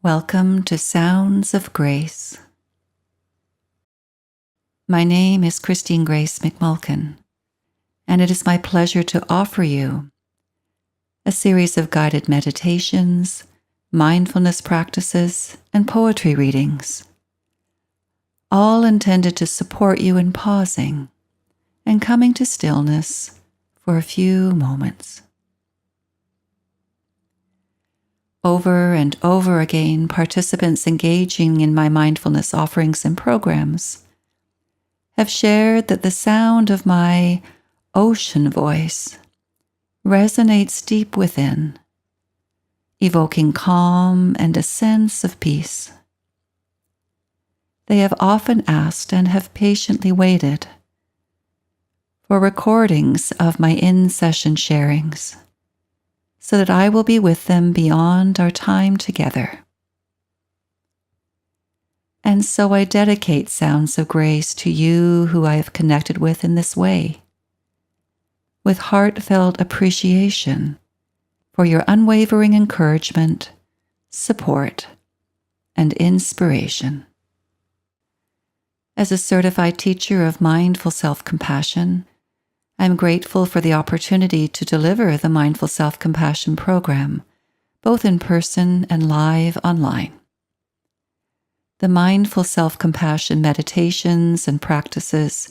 Welcome to Sounds of Grace. My name is Christine Grace McMulkin, and it is my pleasure to offer you a series of guided meditations, mindfulness practices, and poetry readings, all intended to support you in pausing and coming to stillness for a few moments. Over and over again, participants engaging in my mindfulness offerings and programs have shared that the sound of my ocean voice resonates deep within, evoking calm and a sense of peace. They have often asked and have patiently waited for recordings of my in-session sharings, so that I will be with them beyond our time together. And so I dedicate Sounds of Grace to you who I have connected with in this way, with heartfelt appreciation for your unwavering encouragement, support, and inspiration. As a certified teacher of mindful self-compassion, I am grateful for the opportunity to deliver the Mindful Self-Compassion program, both in person and live online. The Mindful Self-Compassion meditations and practices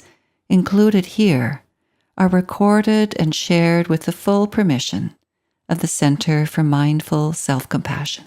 included here are recorded and shared with the full permission of the Center for Mindful Self-Compassion.